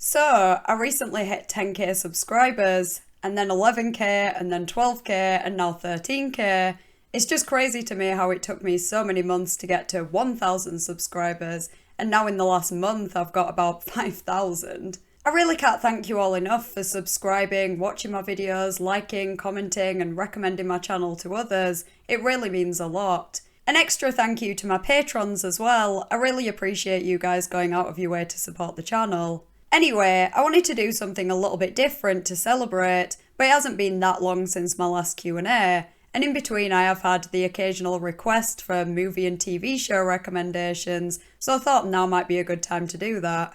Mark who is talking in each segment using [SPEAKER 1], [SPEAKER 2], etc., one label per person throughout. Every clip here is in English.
[SPEAKER 1] So, I recently hit 10k subscribers, and then 11k, and then 12k, and now 13k. It's just crazy to me how it took me so many months to get to 1,000 subscribers, and now in the last month I've got about 5,000. I really can't thank you all enough for subscribing, watching my videos, liking, commenting, and recommending my channel to others. It really means a lot. An extra thank you to my patrons as well. I really appreciate you guys going out of your way to support the channel. Anyway, I wanted to do something a little bit different to celebrate, but it hasn't been that long since my last Q&A, and in between I have had the occasional request for movie and TV show recommendations, so I thought now might be a good time to do that.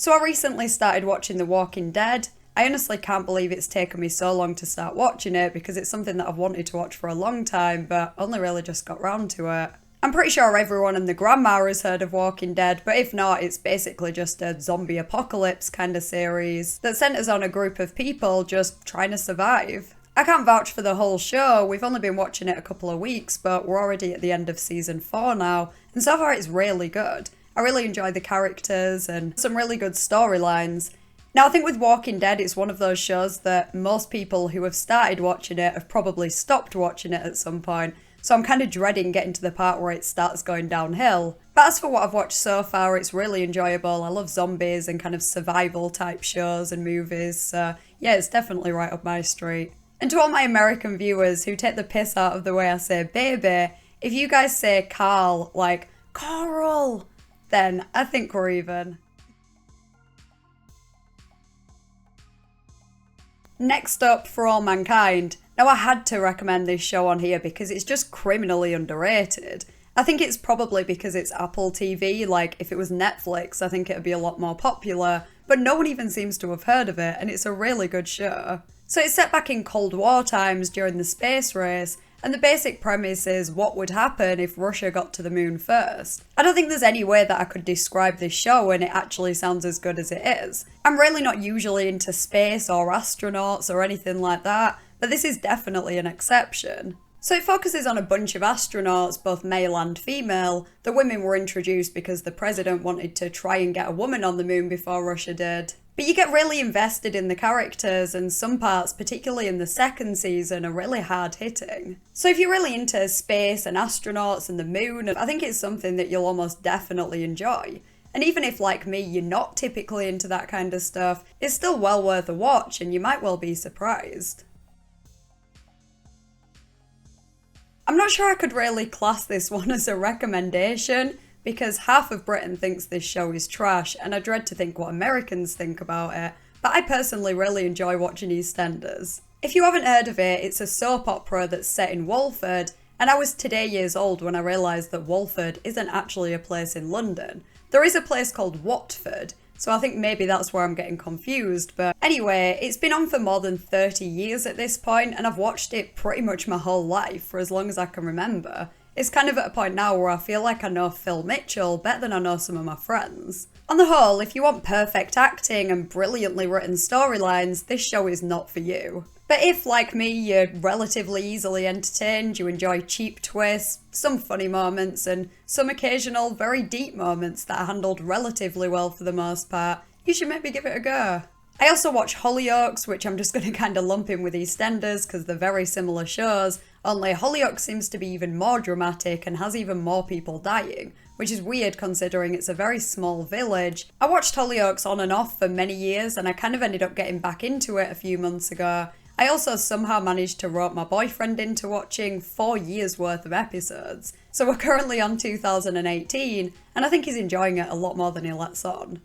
[SPEAKER 1] So I recently started watching The Walking Dead. I honestly can't believe it's taken me so long to start watching it because it's something that I've wanted to watch for a long time, but only really just got round to it. I'm pretty sure everyone and the grandma has heard of Walking Dead, but if not, it's basically just a zombie apocalypse kind of series that centres on a group of people just trying to survive. I can't vouch for the whole show, we've only been watching it a couple of weeks, but we're already at the end of season 4 now, and so far it's really good. I really enjoy the characters and some really good storylines. Now I think with Walking Dead it's one of those shows that most people who have started watching it have probably stopped watching it at some point, so I'm kind of dreading getting to the part where it starts going downhill. But as for what I've watched so far, it's really enjoyable. I love zombies and kind of survival type shows and movies, so yeah, it's definitely right up my street. And to all my American viewers who take the piss out of the way I say baby, if you guys say Carl like Carl, then I think we're even. Next up, For All Mankind. Now I had to recommend this show on here because it's just criminally underrated. I think it's probably because it's Apple TV, like if it was Netflix I think it'd be a lot more popular, but no one even seems to have heard of it and it's a really good show. So it's set back in Cold War times during the space race, and the basic premise is what would happen if Russia got to the moon first. I don't think there's any way that I could describe this show and it actually sounds as good as it is. I'm really not usually into space or astronauts or anything like that, but this is definitely an exception. So it focuses on a bunch of astronauts, both male and female. The women were introduced because the president wanted to try and get a woman on the moon before Russia did. But you get really invested in the characters, and some parts, particularly in the second season, are really hard hitting. So if you're really into space and astronauts and the moon, I think it's something that you'll almost definitely enjoy. And even if, like me, you're not typically into that kind of stuff, it's still well worth a watch and you might well be surprised. I'm not sure I could really class this one as a recommendation, because half of Britain thinks this show is trash, and I dread to think what Americans think about it, but I personally really enjoy watching Eastenders. If you haven't heard of it, it's a soap opera that's set in Walford, and I was today years old when I realised that Walford isn't actually a place in London. There is a place called Watford, so I think maybe that's where I'm getting confused, but anyway, it's been on for more than 30 years at this point, and I've watched it pretty much my whole life, for as long as I can remember. It's kind of at a point now where I feel like I know Phil Mitchell better than I know some of my friends. On the whole, if you want perfect acting and brilliantly written storylines, this show is not for you. But if, like me, you're relatively easily entertained, you enjoy cheap twists, some funny moments, and some occasional very deep moments that are handled relatively well for the most part, you should maybe give it a go. I also watch Hollyoaks, which I'm just going to kind of lump in with EastEnders because they're very similar shows, only Hollyoaks seems to be even more dramatic and has even more people dying, which is weird considering it's a very small village. I watched Hollyoaks on and off for many years and I kind of ended up getting back into it a few months ago. I also somehow managed to rope my boyfriend into watching 4 years worth of episodes. So we're currently on 2018 and I think he's enjoying it a lot more than he lets on.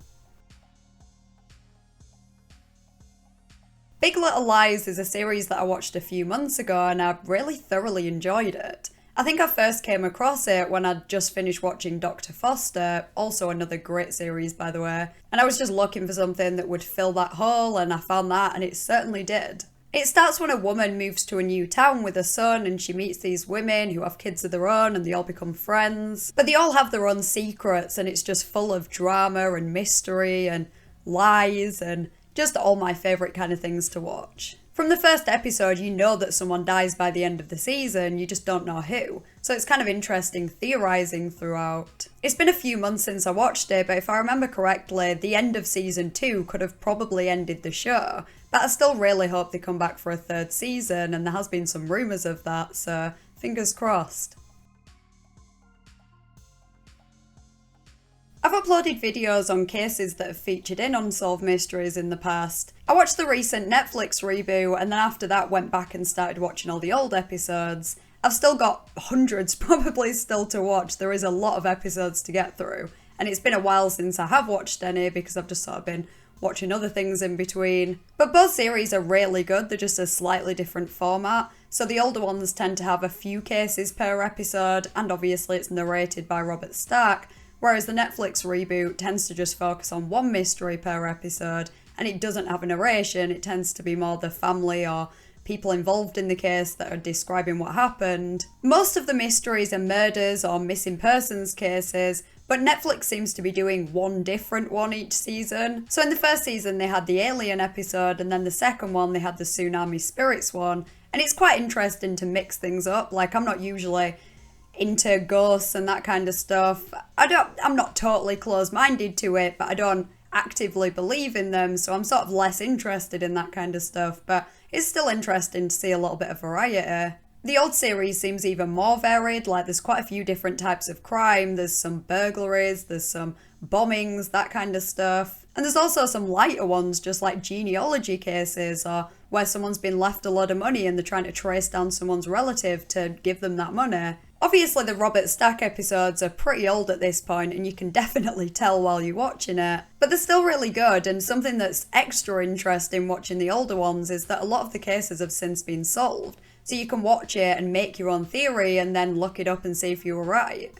[SPEAKER 1] Big Little Lies is a series that I watched a few months ago and I really thoroughly enjoyed it. I think I first came across it when I'd just finished watching Dr. Foster, also another great series by the way, and I was just looking for something that would fill that hole and I found that and it certainly did. It starts when a woman moves to a new town with a son and she meets these women who have kids of their own and they all become friends, but they all have their own secrets and it's just full of drama and mystery and lies, and just all my favourite kind of things to watch. From the first episode, you know that someone dies by the end of the season, you just don't know who. So it's kind of interesting theorising throughout. It's been a few months since I watched it, but if I remember correctly, the end of season 2 could have probably ended the show. But I still really hope they come back for a third season, and there has been some rumours of that, so fingers crossed. I've uploaded videos on cases that have featured in Unsolved Mysteries in the past. I watched the recent Netflix reboot, and then after that went back and started watching all the old episodes. I've still got hundreds probably still to watch. There is a lot of episodes to get through, and it's been a while since I have watched any because I've just sort of been watching other things in between. But both series are really good, they're just a slightly different format. So the older ones tend to have a few cases per episode, and obviously it's narrated by Robert Stack, whereas the Netflix reboot tends to just focus on one mystery per episode, and it doesn't have a narration, it tends to be more the family or people involved in the case that are describing what happened. Most of the mysteries are murders or missing persons cases, but Netflix seems to be doing one different one each season. So in the first season they had the alien episode, and then the second one they had the tsunami spirits one, and it's quite interesting to mix things up. Like, I'm not usually into ghosts and that kind of stuff. I'm not totally close-minded to it, but I don't actively believe in them, so I'm sort of less interested in that kind of stuff, but it's still interesting to see a little bit of variety. The old series seems even more varied, like there's quite a few different types of crime, there's some burglaries, there's some bombings, that kind of stuff. And there's also some lighter ones, just like genealogy cases, or where someone's been left a lot of money and they're trying to trace down someone's relative to give them that money. Obviously the Robert Stack episodes are pretty old at this point, and you can definitely tell while you're watching it, but they're still really good. And something that's extra interesting watching the older ones is that a lot of the cases have since been solved, so you can watch it and make your own theory and then look it up and see if you were right.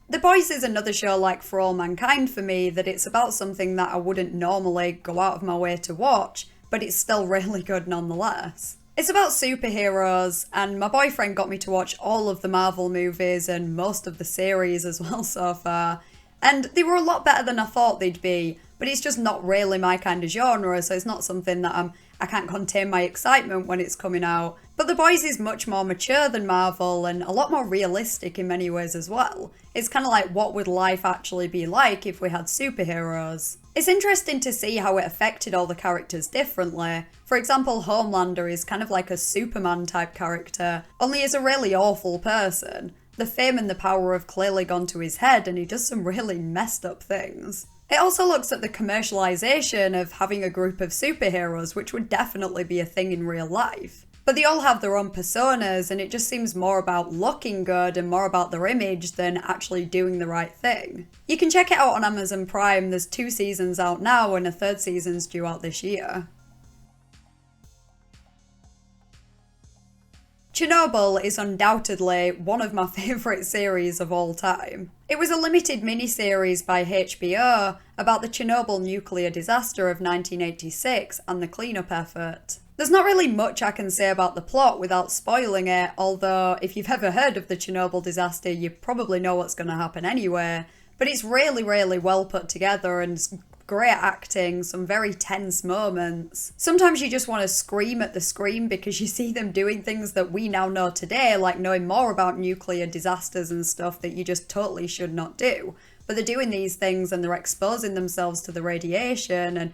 [SPEAKER 1] The Boys is another show like For All Mankind for me, that it's about something that I wouldn't normally go out of my way to watch, but it's still really good nonetheless. It's about superheroes, and my boyfriend got me to watch all of the Marvel movies and most of the series as well so far, and they were a lot better than I thought they'd be, but it's just not really my kind of genre, so it's not something that I can't contain my excitement when it's coming out. But The Boys is much more mature than Marvel and a lot more realistic in many ways as well. It's kind of like, what would life actually be like if we had superheroes? It's interesting to see how it affected all the characters differently. For example, Homelander is kind of like a Superman type character, only he's a really awful person. The fame and the power have clearly gone to his head, and he does some really messed up things. It also looks at the commercialisation of having a group of superheroes, which would definitely be a thing in real life. But they all have their own personas, and it just seems more about looking good and more about their image than actually doing the right thing. You can check it out on Amazon Prime, there's 2 seasons out now and a 3rd season's due out this year. Chernobyl is undoubtedly one of my favourite series of all time. It was a limited miniseries by HBO about the Chernobyl nuclear disaster of 1986 and the cleanup effort. There's not really much I can say about the plot without spoiling it, although if you've ever heard of the Chernobyl disaster you probably know what's going to happen anyway, but it's really well put together and great acting, some very tense moments. Sometimes you just want to scream at the screen because you see them doing things that we now know today, like knowing more about nuclear disasters and stuff that you just totally should not do. But they're doing these things and they're exposing themselves to the radiation, and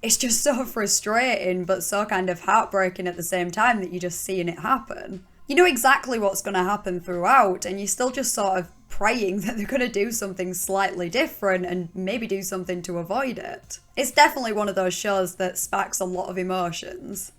[SPEAKER 1] it's just so frustrating but so kind of heartbreaking at the same time that you're just seeing it happen. You know exactly what's going to happen throughout, and you're still just sort of praying that they're going to do something slightly different and maybe do something to avoid it. It's definitely one of those shows that sparks a lot of emotions.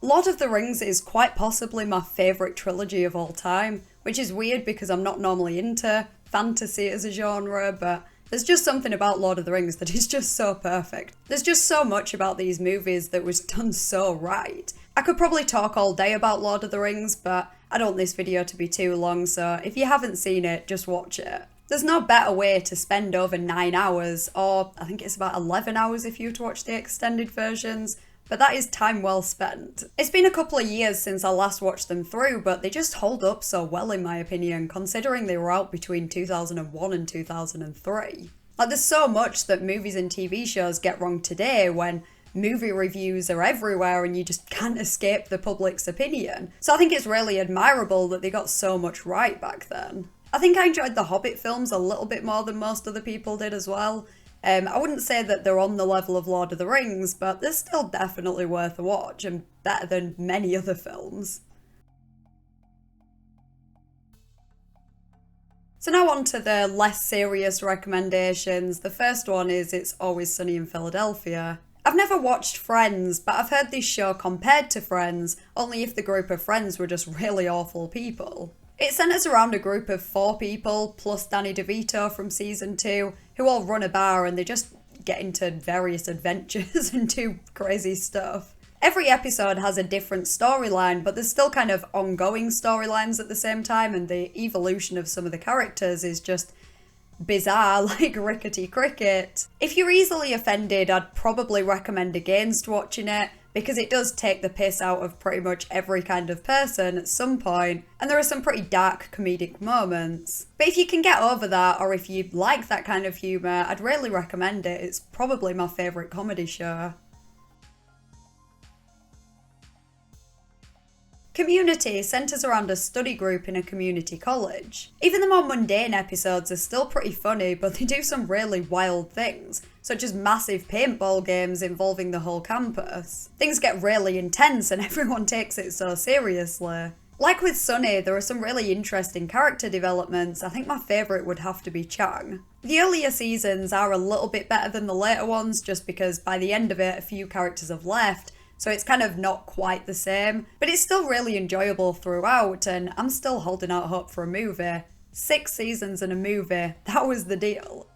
[SPEAKER 1] Lord of the Rings is quite possibly my favourite trilogy of all time, which is weird because I'm not normally into fantasy as a genre, but there's just something about Lord of the Rings that is just so perfect. There's just so much about these movies that was done so right. I could probably talk all day about Lord of the Rings, but I don't want this video to be too long, so if you haven't seen it, just watch it. There's no better way to spend over 9 hours, or I think it's about 11 hours if you were to watch the extended versions, but that is time well spent. It's been a couple of years since I last watched them through, but they just hold up so well in my opinion, considering they were out between 2001 and 2003. Like, there's so much that movies and TV shows get wrong today when movie reviews are everywhere and you just can't escape the public's opinion. So I think it's really admirable that they got so much right back then. I think I enjoyed the Hobbit films a little bit more than most other people did as well. I wouldn't say that they're on the level of Lord of the Rings, but they're still definitely worth a watch and better than many other films. So now on to the less serious recommendations. The first one is It's Always Sunny in Philadelphia. I've never watched Friends, but I've heard this show compared to Friends, only if the group of friends were just really awful people. It centres around a group of 4 people, plus Danny DeVito from season 2, who all run a bar and they just get into various adventures and do crazy stuff. Every episode has a different storyline, but there's still kind of ongoing storylines at the same time, and the evolution of some of the characters is just bizarre, like Rickety Cricket. If you're easily offended, I'd probably recommend against watching it, because it does take the piss out of pretty much every kind of person at some point, and there are some pretty dark comedic moments. But if you can get over that, or if you like that kind of humour, I'd really recommend it. It's probably my favourite comedy show. Community centres around a study group in a community college. Even the more mundane episodes are still pretty funny, but they do some really wild things, such as massive paintball games involving the whole campus. Things get really intense and everyone takes it so seriously. Like with Sunny, there are some really interesting character developments. I think my favourite would have to be Chang. The earlier seasons are a little bit better than the later ones, just because by the end of it a few characters have left, so it's kind of not quite the same, but it's still really enjoyable throughout, and I'm still holding out hope for a movie. 6 seasons and a movie, that was the deal.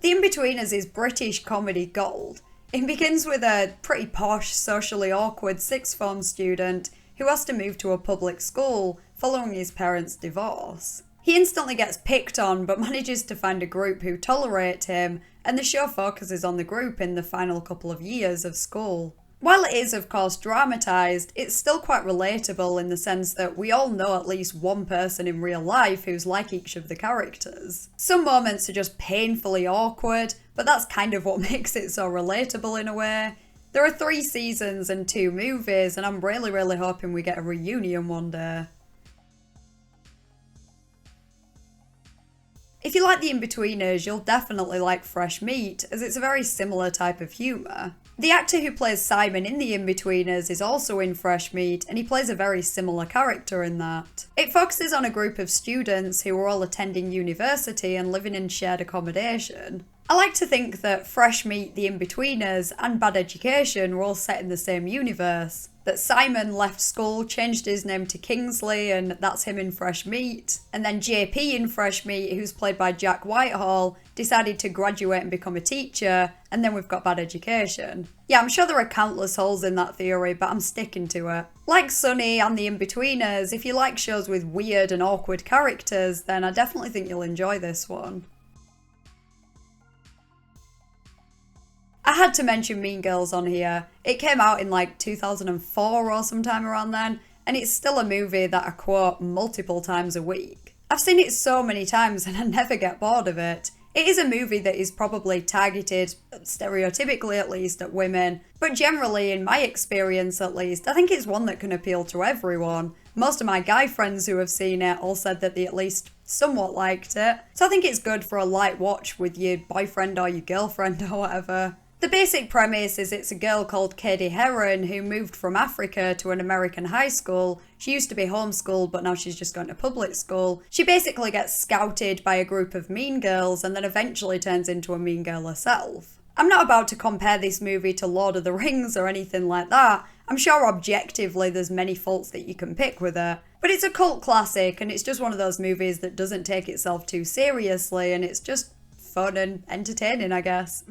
[SPEAKER 1] The Inbetweeners is British comedy gold. It begins with a pretty posh, socially awkward 6th form student who has to move to a public school following his parents' divorce. He instantly gets picked on, but manages to find a group who tolerate him, and the show focuses on the group in the final couple of years of school. While it is, of course, dramatised, it's still quite relatable in the sense that we all know at least one person in real life who's like each of the characters. Some moments are just painfully awkward, but that's kind of what makes it so relatable in a way. There are 3 seasons and 2 movies, and I'm really hoping we get a reunion one day. If you like The Inbetweeners, you'll definitely like Fresh Meat, as it's a very similar type of humour. The actor who plays Simon in The Inbetweeners is also in Fresh Meat, and he plays a very similar character in that. It focuses on a group of students who are all attending university and living in shared accommodation. I like to think that Fresh Meat, The Inbetweeners, and Bad Education were all set in the same universe. That Simon left school, changed his name to Kingsley, and that's him in Fresh Meat. And then JP in Fresh Meat, who's played by Jack Whitehall, decided to graduate and become a teacher, and then we've got Bad Education. Yeah, I'm sure there are countless holes in that theory, but I'm sticking to it. Like Sunny and The Inbetweeners, if you like shows with weird and awkward characters, then I definitely think you'll enjoy this one. I had to mention Mean Girls on here. It came out in like 2004 or sometime around then, and it's still a movie that I quote multiple times a week. I've seen it so many times and I never get bored of it. It is a movie that is probably targeted, stereotypically at least, at women, but generally, in my experience at least, I think it's one that can appeal to everyone. Most of my guy friends who have seen it all said that they at least somewhat liked it, so I think it's good for a light watch with your boyfriend or your girlfriend or whatever. The basic premise is it's a girl called Katie Heron who moved from Africa to an American high school. She used to be homeschooled, but now she's just going to public school. She basically gets scouted by a group of mean girls and then eventually turns into a mean girl herself. I'm not about to compare this movie to Lord of the Rings or anything like that. I'm sure objectively there's many faults that you can pick with it. But it's a cult classic, and it's just one of those movies that doesn't take itself too seriously, and it's just fun and entertaining, I guess.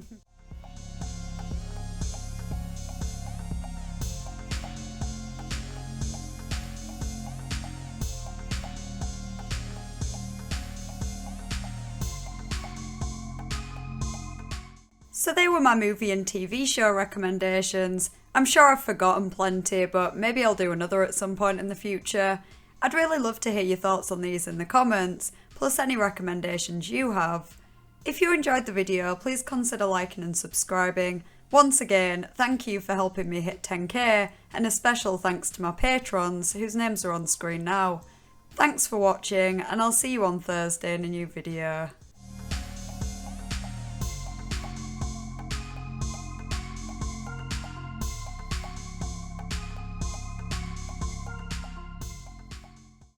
[SPEAKER 1] So they were my movie and TV show recommendations. I'm sure I've forgotten plenty, but maybe I'll do another at some point in the future. I'd really love to hear your thoughts on these in the comments, plus any recommendations you have. If you enjoyed the video, please consider liking and subscribing. Once again, thank you for helping me hit 10k, and a special thanks to my patrons, whose names are on screen now. Thanks for watching, and I'll see you on Thursday in a new video.